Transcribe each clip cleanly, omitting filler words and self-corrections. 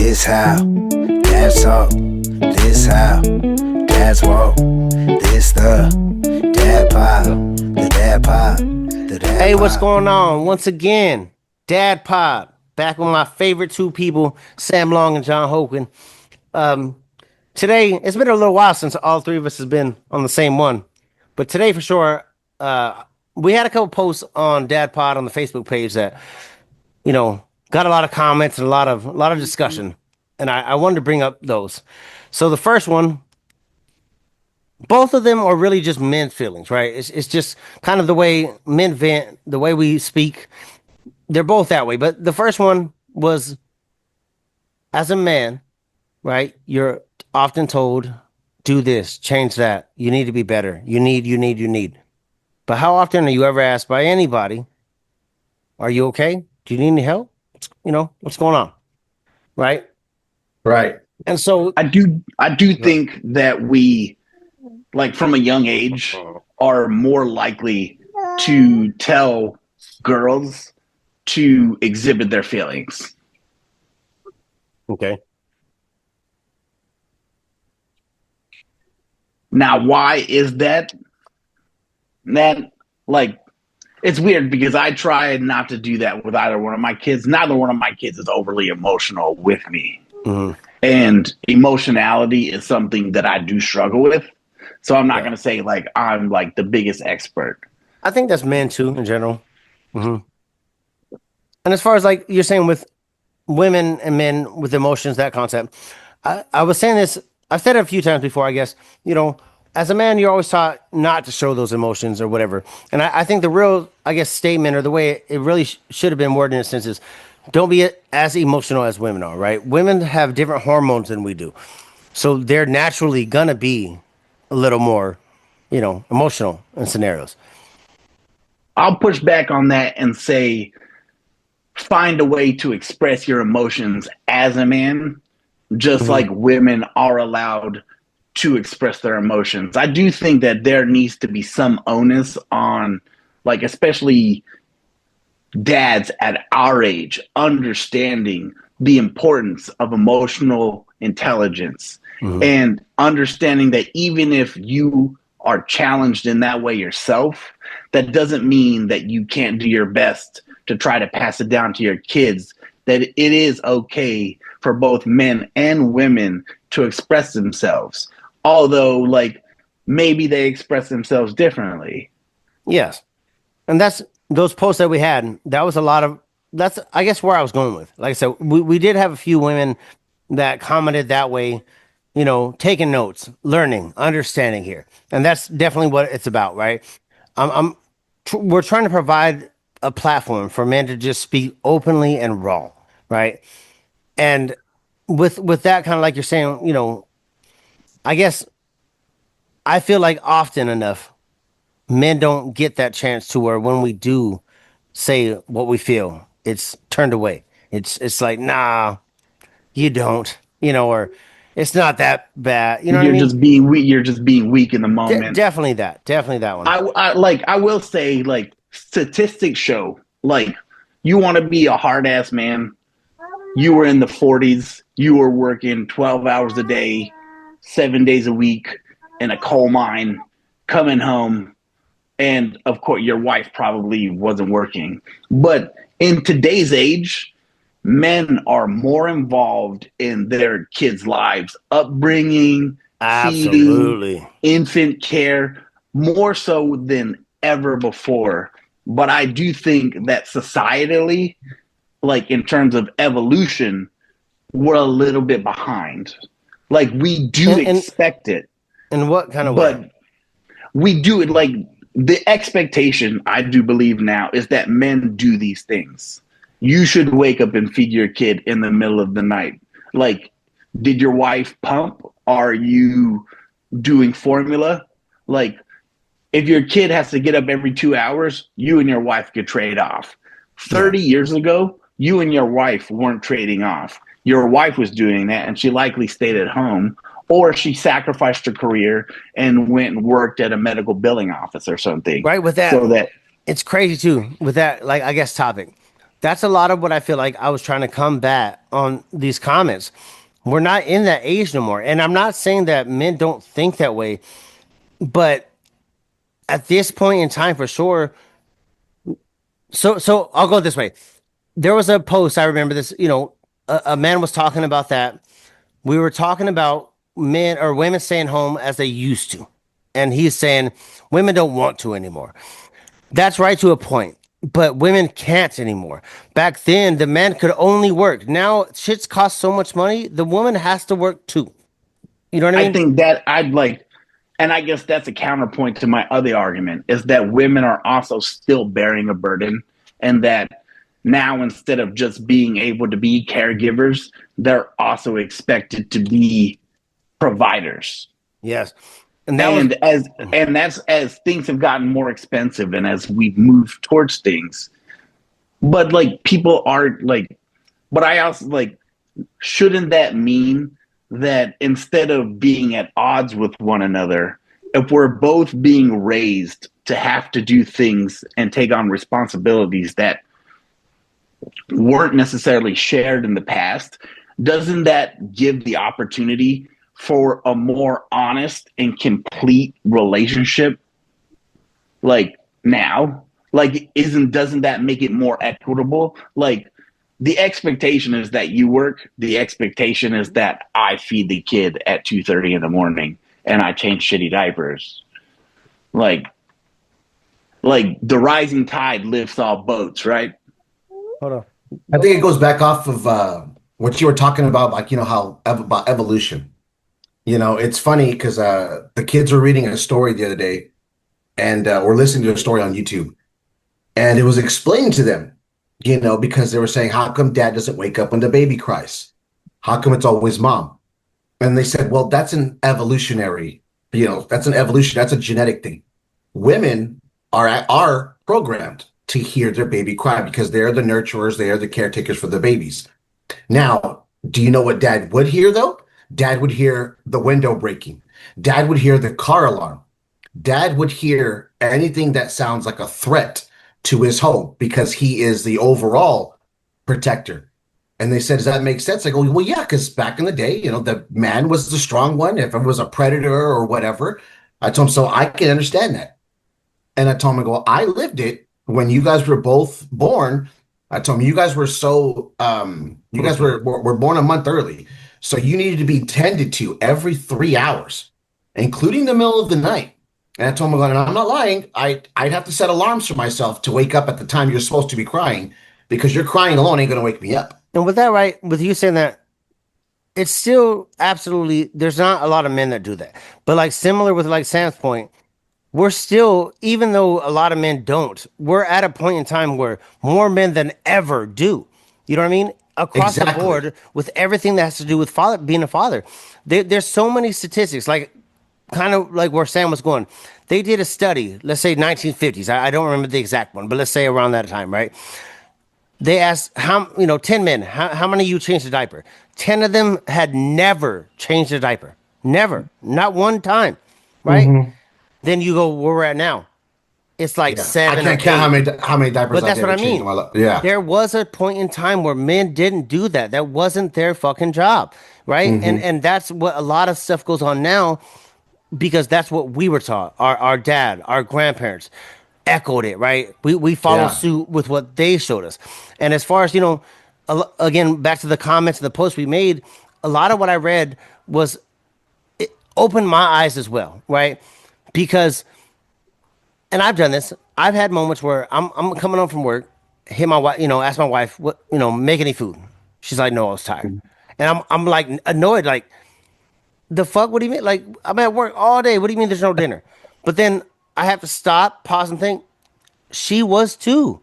This how, that's all. This how, that's walk. This the dad pod, the dad pod, the dad Hey, what's pod. going on? Once again, Dad Pod, back with my favorite two people, Sam Long and John Hogan. Um, Today, it's been a little while since all three of us has been on the same one, but today for sure, we had a couple posts on Dad Pod on the Facebook page that got a lot of comments and a lot of discussion, and I wanted to bring up those. So the first one, both of them are really just men's feelings, right? It's just kind of the way men vent, the way we speak. They're both that way. But the first one was, as a man, right? You're often told, do this, change that. You need to be better. You need. But how often are you ever asked by anybody, are you okay? Do you need any help? What's going on? Right? Right. And so, I do think that we, like from a young age, are more likely to tell girls to exhibit their feelings. okay. Now, why is that? That, like, it's weird because I try not to do that with either one of my kids. Neither one of my kids is overly emotional with me. Mhm. And emotionality is something that I do struggle with. So I'm not going to say like I'm like the biggest expert. I think that's men too, in general. hmm And as far as like you're saying with women and men with emotions, that concept, I was saying this, I've said it a few times before, I guess, as a man, you're always taught not to show those emotions or whatever. And I think the real, I guess, statement or the way it really should have been worded in a sense is don't be as emotional as women are, right? Women have different hormones than we do. So they're naturally going to be a little more, emotional in scenarios. I'll push back on that and say find a way to express your emotions as a man, just like women are allowed to express their emotions. I do think that there needs to be some onus on, like, especially dads at our age, understanding the importance of emotional intelligence and understanding that even if you are challenged in that way yourself, that doesn't mean that you can't do your best to try to pass it down to your kids, that it is okay for both men and women to express themselves. Although, like, maybe they express themselves differently. Yes. And that's those posts that we had. That was a lot of that's I guess where I was going with. Like I said, we did have a few women that commented that way, taking notes, learning, understanding here. And that's definitely what it's about, right? We're trying to provide a platform for men to just speak openly and raw, right? And with that kind of like you're saying, I guess I feel like often enough men don't get that chance to where when we do say what we feel, it's turned away. It's like, nah, you don't, or it's not that bad. You know what I You're mean? just being weak. You're just being weak in the moment. Definitely that one. I will say, like, statistics show, like, you want to be a hard ass man. You were in the 40s. You were working 12 hours a day, 7 days a week in a coal mine, coming home. And of course, your wife probably wasn't working. But in today's age, men are more involved in their kids' lives, upbringing, feeding, Absolutely. infant care, more so than ever before. But I do think that societally, like in terms of evolution, we're a little bit behind. Like, we do expect it, In what kind of way? but we do it like the expectation, I do believe now, is that men do these things. You should wake up and feed your kid in the middle of the night. Like, did your wife pump? Are you doing formula? Like, if your kid has to get up every 2 hours, you and your wife could trade off. 30 years ago, you and your wife weren't trading off. Your wife was doing that, and she likely stayed at home, or she sacrificed her career and went and worked at a medical billing office or something. Right, with that, So that it's crazy too. With that, like I guess topic. That's a lot of what I feel like I was trying to combat on these comments. We're not in that age no more. And I'm not saying that men don't think that way, but at this point in time, for sure. So I'll go this way. There was a post, I remember this, a man was talking about that. We were talking about men or women staying home as they used to. And he's saying women don't want to anymore. That's right to a point, but women can't anymore. Back then, the man could only work. Now, shit's cost so much money, the woman has to work too. You know what I I mean? think that I'd like, and I guess that's a counterpoint to my other argument is that women are also still bearing a burden, and that now instead of just being able to be caregivers, they're also expected to be providers. Yes. And that was And that's as things have gotten more expensive and as we've moved towards things. But like people are like, but I also like, shouldn't that mean that instead of being at odds with one another, if we're both being raised to have to do things and take on responsibilities that weren't necessarily shared in the past, doesn't that give the opportunity for a more honest and complete relationship like now? Like isn't doesn't that make it more equitable? Like the expectation is that you work, the expectation is that I feed the kid at 2:30 in the morning and I change shitty diapers. Like like the rising tide lifts all boats, right? hold on. I think it goes back off of what you were talking about, like, how about evolution. It's funny because the kids were reading a story the other day and we're listening to a story on YouTube. And it was explained to them, because they were saying, how come dad doesn't wake up when the baby cries? How come it's always mom? And they said, well, that's an evolutionary, that's an evolution. That's a genetic thing. Women are programmed to hear their baby cry because they're the nurturers. They are the caretakers for the babies. Now, do you know what dad would hear though? Dad would hear the window breaking. Dad would hear the car alarm. Dad would hear anything that sounds like a threat to his home because he is the overall protector. And they said, does that make sense? I go, well, yeah, because back in the day, the man was the strong one. If it was a predator or whatever, I told him, so I can understand that. And I told him, I go, I lived it when you guys were both born. I told him, you guys were you guys were born a month early. So you needed to be tended to every 3 hours, including the middle of the night. And I told him, and I'm not lying, I'd have to set alarms for myself to wake up at the time you're supposed to be crying because your crying alone ain't going to wake me up. And with that, right, with you saying that, it's still absolutely, there's not a lot of men that do that. But like similar with like Sam's point, we're still, even though a lot of men don't, we're at a point in time where more men than ever do. You know what I mean? Across the board with everything that has to do with being a father. There's so many statistics, like kind of like where Sam was going. They did a study, let's say 1950s. I don't remember the exact one, but let's say around that time, right? They asked 10 men, how many of you changed a diaper? 10 of them had never changed a diaper. Never. Not one time. Right? Mm-hmm. Then you go where we're at now. It's like 7. I can't count how many diapers. But that's what I mean. Yeah. There was a point in time where men didn't do that. That wasn't their fucking job. Right? Mm-hmm. And that's what a lot of stuff goes on now because that's what we were taught. Our dad, our grandparents echoed it, right? We follow suit with what they showed us. And as far as, again, back to the comments and the posts we made, a lot of what I read was, it opened my eyes as well, right? Because, and I've done this, I've had moments where I'm coming home from work, hit my wife, ask my wife, what, make any food. She's like, no, I was tired. And I'm like annoyed, like, the fuck, what do you mean? Like, I'm at work all day. What do you mean there's no dinner? But then I have to stop, pause, and think. She was too,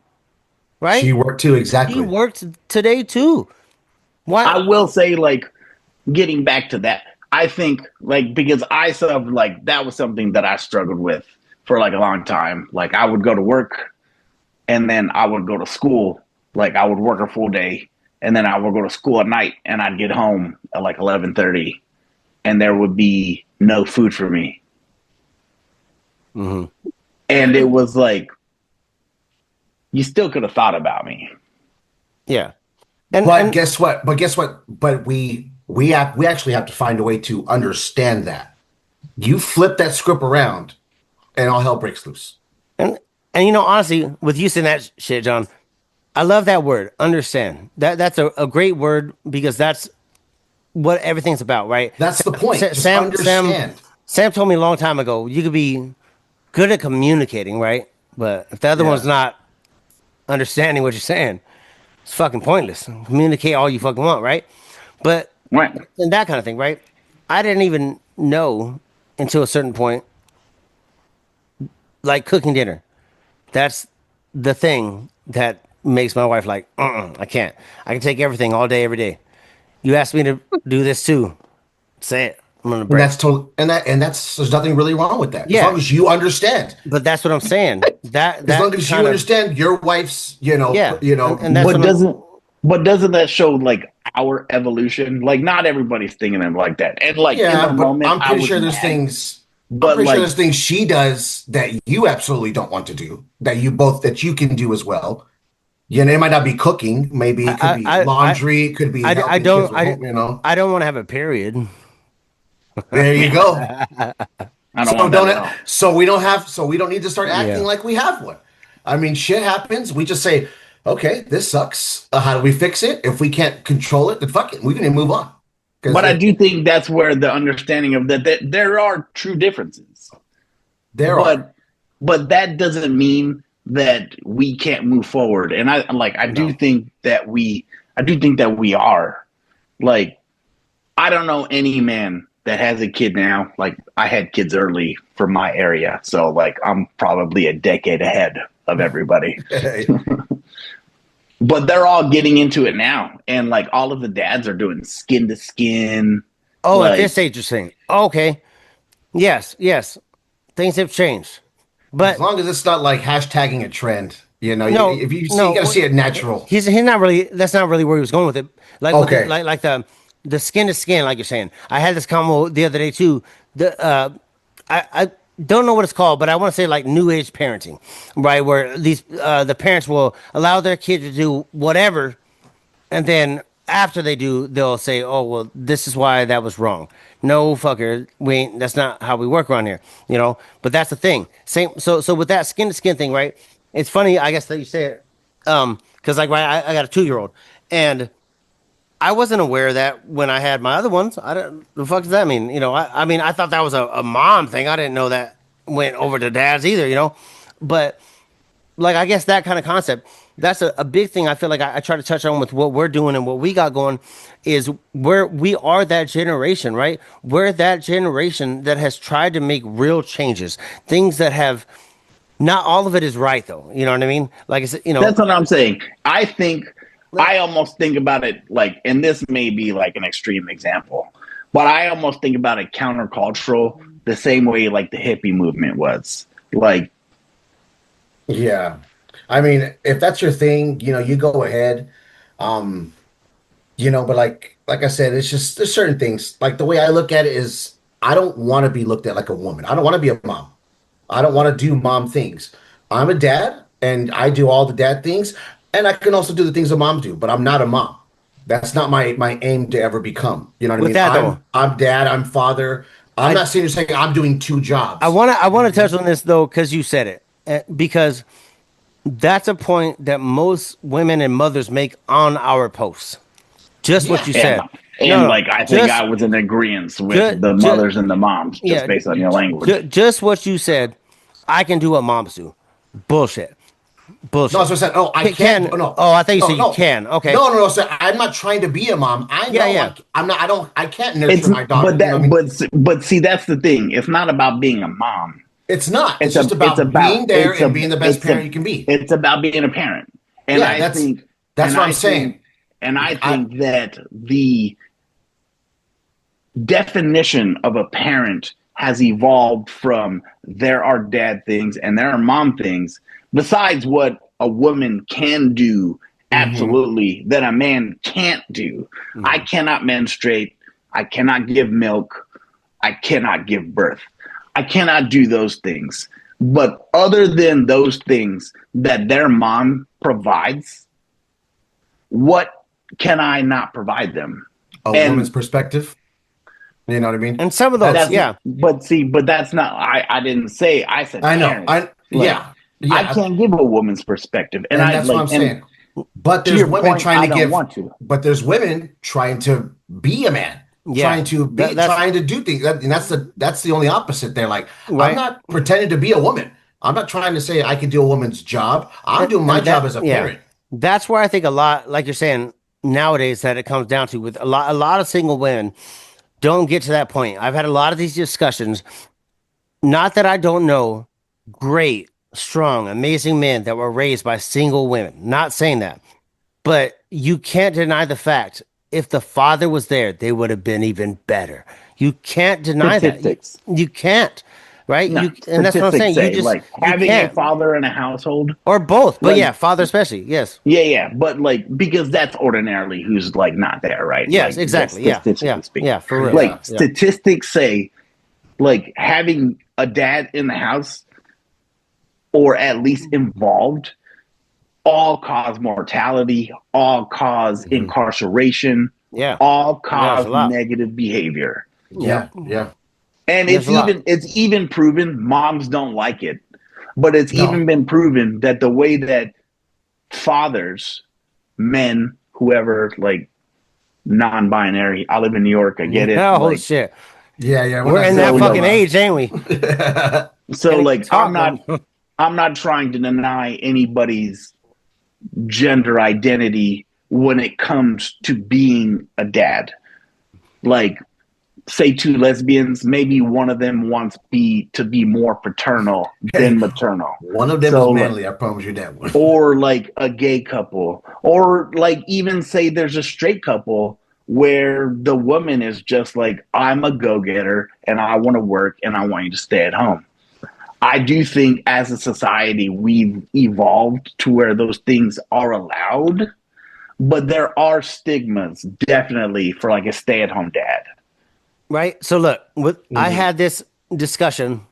right? She worked too, exactly. She worked today too. Why? I will say, like, getting back to that, I think, like, because I sort of, like, that was something that I struggled with for, like, a long time. Like, I would go to work, and then I would go to school. Like, I would work a full day, and then I would go to school at night, and I'd get home at, like, 11:30, and there would be no food for me. Mm-hmm. And it was like, you still could have thought about me. Yeah. And, But and guess what? But we actually have to find a way to understand that. You flip that script around, and all hell breaks loose. and honestly, with you saying that shit, John, I love that word, understand. That's a great word because that's what everything's about, right? That's the point. Just Sam understand. Sam told me a long time ago, you could be good at communicating, right? But if the other Yeah. one's not understanding what you're saying, it's fucking pointless. Communicate all you fucking want, right? But Right. and that kind of thing, right? I didn't even know until a certain point, like cooking dinner. That's the thing that makes my wife like, I can't. I can take everything all day, every day. You asked me to do this too. Say it. I'm gonna And break. that's total. And that's there's nothing really wrong with that. As Yeah, long as you understand. but that's what I'm saying. That As long as you kind of understand your wife's, yeah, and that's But what doesn't that show like our evolution? Like not everybody's thinking of like that. And like in yeah, the but moment, I'm I pretty was sure there's mad, things. I'm but pretty sure like there's things she does that you absolutely don't want to do that you can do as well. You know, it might not be cooking. Maybe it could be laundry. It could be I helping kids don't with home. You know, I don't want to have a period. there you go. I don't want that at all. So we don't need to start acting Yeah. like we have one. I mean, shit happens. We just say, okay, this sucks. How do we fix it? If we can't control it, then fuck it. We can move on. But I do think that's where the understanding of that there are true differences. There are. But that doesn't mean that we can't move forward. And I do think that we are. Like I don't know any man that has a kid now. Like I had kids early for my area, so like I'm probably a decade ahead of everybody. But they're all getting into it now, and like all of the dads are doing skin to skin. Oh, like, at this age you're saying. Okay. Yes, yes. Things have changed. But As long as it's not like hashtagging a trend, you know, No, if you see, no, you gotta see it natural. he's not really that's not really where he was going with it. Like with Okay. like the skin to skin, like you're saying. I had this combo the other day too. I don't know what it's called, but I want to say like new age parenting, right? Where these the parents will allow their kid to do whatever, and then after they do, they'll say, "Oh, well, this is why that was wrong." No, fucker, we ain't. That's not how we work around here, you know. But that's the thing. Same. So with that skin to skin thing, right? It's funny, I guess that you say it, because like right, I got a 2-year-old, and I wasn't aware of that when I had my other ones. I don't. The fuck does that mean? You know, I mean, I thought that was a mom thing. I didn't know that went over to dads either. You know, but like I guess that kind of concept, that's a big thing. I feel like I try to touch on with what we're doing and what we got going is where we are that generation, right? We're that generation that has tried to make real changes, things that have not all of it is right though. You know what I mean? Like I said, you know, that's what I'm saying. I almost think about it like, and this may be like an extreme example, but I almost think about it countercultural the same way like the hippie movement was. Like, Yeah. I mean, if that's your thing, you know, you go ahead. Um, you know, but like I said, it's just there's certain things. Like the way I look at it is I don't want to be looked at like a woman. I don't want to be a mom. I don't want to do mom things. I'm a dad and I do all the dad things and I can also do the things a mom do, but I'm not a mom. That's not my aim to ever become. You know what I with mean? that though, I'm dad, I'm father. I'm not sitting here saying I'm doing two jobs. I want to touch on this though because you said it. Because that's a point that most women and mothers make on our posts. Just what you said. and No, no, like I think just- I was in agreement with ju- the ju- mothers and the moms just yeah, based on your language. Just what you said. I can do what moms do. Bullshit. Bullshit. No, that's what I said. No, I Can- can't. No. oh, I thought you No, said you no. can. Okay. No. So I'm not trying to be a mom. I know. Yeah. I'm not. I don't. I can't nurture It's my daughter. but that you know what I mean? but see that's the thing. It's not about being a mom. It's not. It's a- just about being there it's a- and being the best it's a- parent you can be. It's about being a parent. And Yeah, I that's- think that's and what I'm I saying. think- and I think that the definition of a parent has evolved from there are dad things and there are mom things besides what a woman can do absolutely that a man can't do. I cannot menstruate, I cannot give milk, I cannot give birth. I cannot do those things. But other than those things that their mom provides, what can I not provide them? A And woman's perspective. You know what I mean? And some of those, that's, yeah. but see, but that's not, I didn't say, I said, I know. parents. I Like, yeah. Yeah. I can't give a woman's perspective. and I that's like, what I'm and saying. But to there's your women point, trying I to don't give. want to. But there's women trying to be a man, Yeah. trying to be, That's trying to do things. And that's the only opposite. They're like, I'm right. not pretending to be a woman. I'm not trying to say I can do a woman's job. I'm doing my And job as a yeah, parent. that's where I think a lot, like you're saying nowadays, that it comes down to with a lot of single women don't get to that point. I've had a lot of these discussions. Not that I don't know great, strong, amazing men that were raised by single women. Not saying that. But you can't deny the fact if the father was there, they would have been even better. You can't deny Statistics. that. You can't, right? No, And that's what I'm saying. statistics say, You just like, you having a can't. father in a household, Or both. But like- yeah, father especially. Yes. yeah, but like, because that's ordinarily who's like not there, right? Yes, Like, exactly. that's Yeah. statistically Yeah. speaking. Yeah. For real. Like, Yeah. statistics say, like, having a dad in the house, or at least involved, all cause mortality, all cause incarceration, Yeah. all Yeah, cause it's a lot. negative behavior. Yeah. Yeah. And There's a lot. it's even proven moms don't like it. But it's No. even been proven that the way that fathers, men, whoever, like non-binary, I live in New York, I get it. Oh like, shit. Yeah. Yeah. We're in that so fucking low. age, ain't we? so Gotta like talk I'm not trying to deny anybody's gender identity when it comes to being a dad. Like, say two lesbians, maybe one of them wants to be more paternal than maternal. One of them So, is manly. I promise you that one. Or like a gay couple, or like even say there's a straight couple where the woman is just like, I'm a go-getter and I want to work and I want you to stay at home. I do think as a society we've evolved to where those things are allowed, but there are stigmas definitely for like a stay-at-home dad. Right. So look, I had this discussion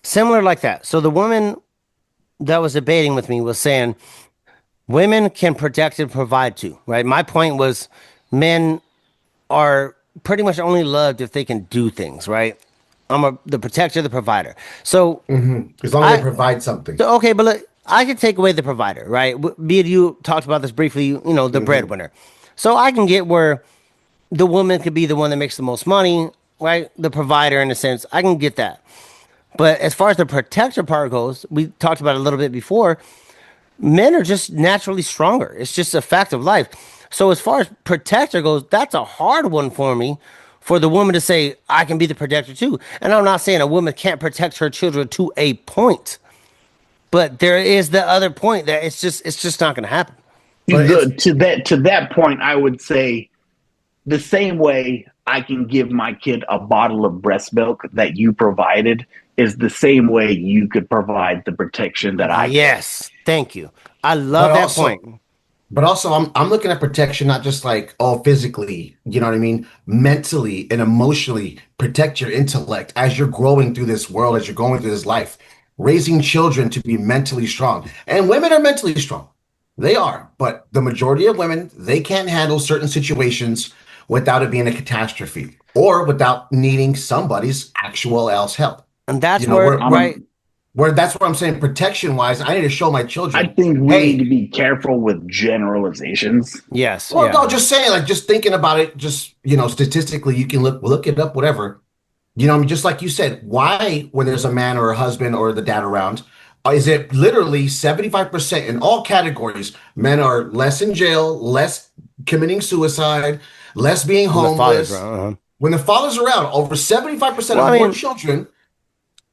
similar like that. So the woman that was debating with me was saying women can protect and provide too. Right. My point was men are pretty much only loved if they can do things. Right. The protector, the provider. So As long as they provide something. So, okay, but look, I can take away the provider, right? Be it you talked about this briefly, you know, the breadwinner. So I can get where the woman could be the one that makes the most money, right? The provider in a sense. I can get that. But as far as the protector part goes, we talked about it a little bit before, men are just naturally stronger. It's just a fact of life. So as far as protector goes, that's a hard one for me. For the woman to say, I can be the protector too. And I'm not saying a woman can't protect her children to a point. But there is the other point that it's just not going to happen. But To that point, I would say the same way I can give my kid a bottle of breast milk that you provided is the same way you could provide the protection that I Yes, thank you. I love But that also- point. But also, I'm looking at protection, not just like, physically, you know what I mean? Mentally and emotionally protect your intellect as you're growing through this world, as you're going through this life, raising children to be mentally strong. And women are mentally strong. They are. But the majority of women, they can't handle certain situations without it being a catastrophe or without needing somebody's actual else help. And that's You know, where, we're- right? That's what I'm saying. Protection wise, I need to show my children. I think we hey, need to be careful with generalizations. Yes. Well, yeah. no, just saying, like, just thinking about it, just, statistically, you can look it up, whatever. You know, I mean, just like you said, why, when there's a man or a husband or the dad around, is it literally 75% in all categories? Men are less in jail, less committing suicide, less being When the father's homeless. around, uh-huh. When the father's around, over 75% Well, of I more mean, children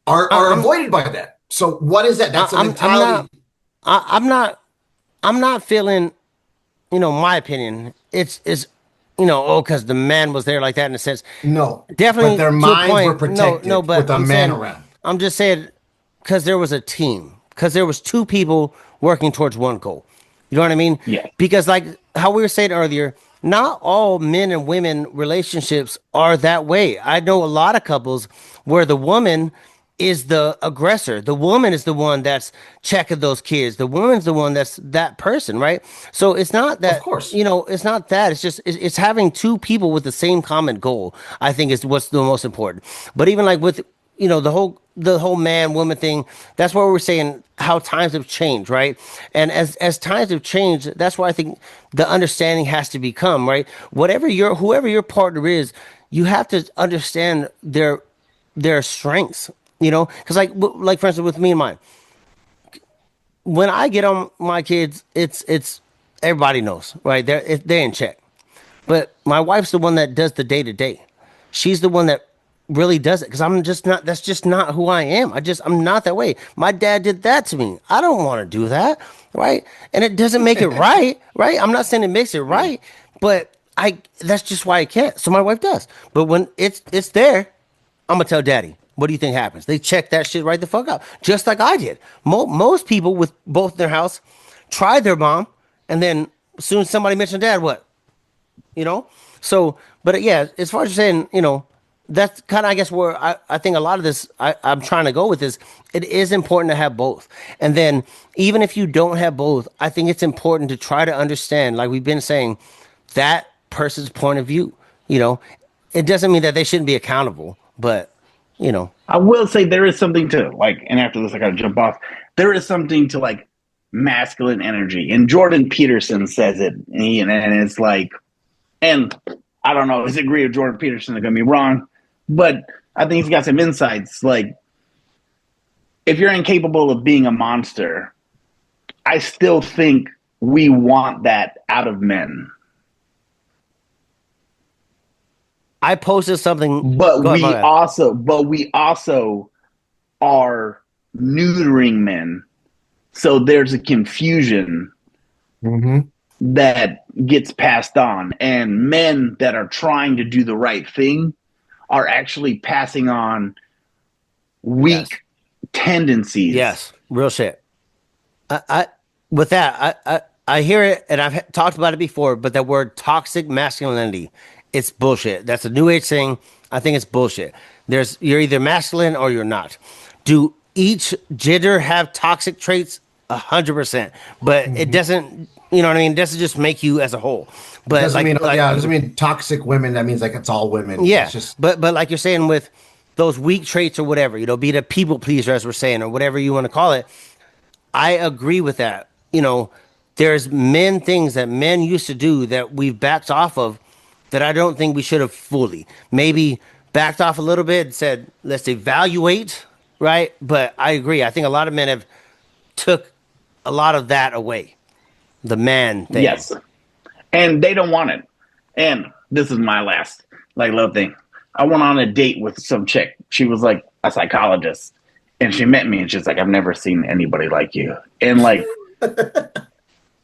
are I'm- avoided by that. So what is that? That's a I'm mentality. I'm not feeling, my opinion. It's because the man was there like that in a sense. No, Definitely but their to a minds point. were protected No, but with a I'm man saying, around. I'm just saying because there was a team, because there was two people working towards one goal. You know what I mean? Yeah. Because like how we were saying earlier, not all men and women relationships are that way. I know a lot of couples where the woman is the aggressor. The woman is the one that's checking those kids. The woman's the one that's that person, right? So it's not Of that, course. it's not that. It's just it's having two people with the same common goal. I think is what's the most important. But even like with the whole man woman thing, that's where we're saying how times have changed, right? And as times have changed, that's why I think the understanding has to become, right? Whoever your partner is, you have to understand their strengths, because like for instance with me and mine, when I get on my kids, it's everybody knows, right? They're in check. But my wife's the one that does the day to day. She's the one that really does it because I'm just not. That's just not who I am. I'm not that way. My dad did that to me. I don't want to do that, right? And it doesn't make it right, right? I'm not saying it makes it right, but that's just why I can't. So my wife does. But when it's there, I'm gonna tell daddy. What do you think happens? They check that shit right the fuck out, just like I did. Most people with both in their house tried their mom, and then as soon as somebody mentioned dad, what? You know? So, but yeah, as far as you're saying, that's kind of, I guess, where I think a lot of this I'm trying to go with is it is important to have both. And then even if you don't have both, I think it's important to try to understand, like we've been saying, that person's point of view. It doesn't mean that they shouldn't be accountable, but I will say there is something to like, and after this, I got to jump off. There is something to like masculine energy, and Jordan Peterson says it, and it's like, and I don't know, I agree with Jordan Peterson. They're gonna be wrong, but I think he's got some insights. Like, if you're incapable of being a monster, I still think we want that out of men. I posted something, But go we ahead. also are neutering men. So there's a confusion that gets passed on. And men that are trying to do the right thing are actually passing on weak tendencies. Yes, real shit. I with that, I hear it, and I've talked about it before. But that word toxic masculinity, it's bullshit. That's a new age thing. I think it's bullshit. You're either masculine or you're not. Do each gender have toxic traits? 100%. But it doesn't. You know what I mean? It doesn't just make you as a whole. But Doesn't mean, yeah, it doesn't mean toxic women. That means like it's all women. Yeah, It's just but like you're saying with those weak traits or whatever, be it a people pleaser as we're saying or whatever you want to call it. I agree with that. There's things that men used to do that we've backed off of that I don't think we should have fully. Maybe backed off a little bit and said, let's evaluate, right? But I agree. I think a lot of men have took a lot of that away. The man thing. Yes. And they don't want it. And this is my last love thing. I went on a date with some chick. She was like a psychologist. And she met me and she's like, I've never seen anybody like you. And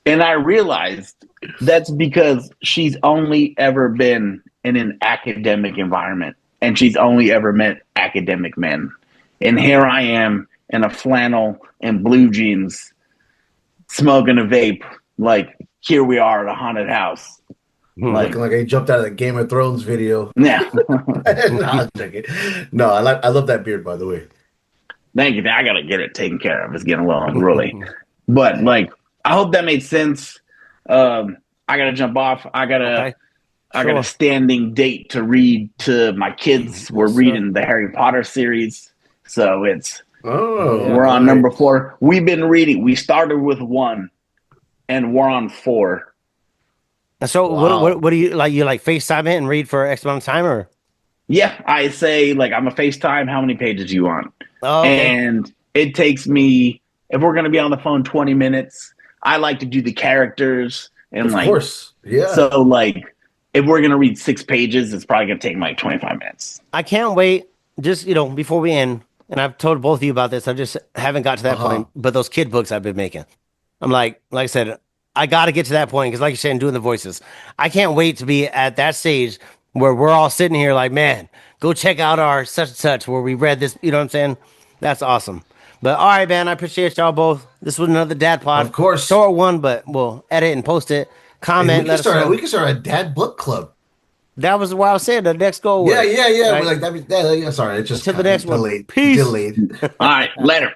and I realized that's because she's only ever been in an academic environment and she's only ever met academic men. And here I am in a flannel and blue jeans, smoking a vape. Like, here we are at a haunted house. looking like I jumped out of the Game of Thrones video. Yeah. No, I'm joking. No, I love that beard, by the way. Thank you. I got to get it taken care of. It's getting a little unruly. But, I hope that made sense. I got to jump off. I got a standing date to read to my kids. We're reading the Harry Potter series. So we're on number 4. We've been reading. We started with 1 and we're on 4. So what do you like? You FaceTime it and read for X amount of time, or? Yeah, I say I'm a FaceTime. How many pages do you want? Oh, okay. And it takes me, if we're going to be on the phone 20 minutes, I like to do the characters. And Of course. Yeah. So if we're going to read 6 pages, it's probably going to take me 25 minutes. I can't wait. Just before we end, and I've told both of you about this. I just haven't got to that point. But those kid books I've been making, I'm like I said, I got to get to that point because, like you're saying, doing the voices, I can't wait to be at that stage where we're all sitting here like, man, go check out our such and such where we read this. You know what I'm saying? That's awesome. But all right, man, I appreciate y'all both. This was another Dad Pod. Of course. Short one, but we'll edit and post it. Comment. We can start a dad book club. That was what I was saying. The next goal. Yeah, yeah, yeah. Right. Like that. Yeah, sorry, it just To the next one. delayed. Peace. Delayed. All right, later.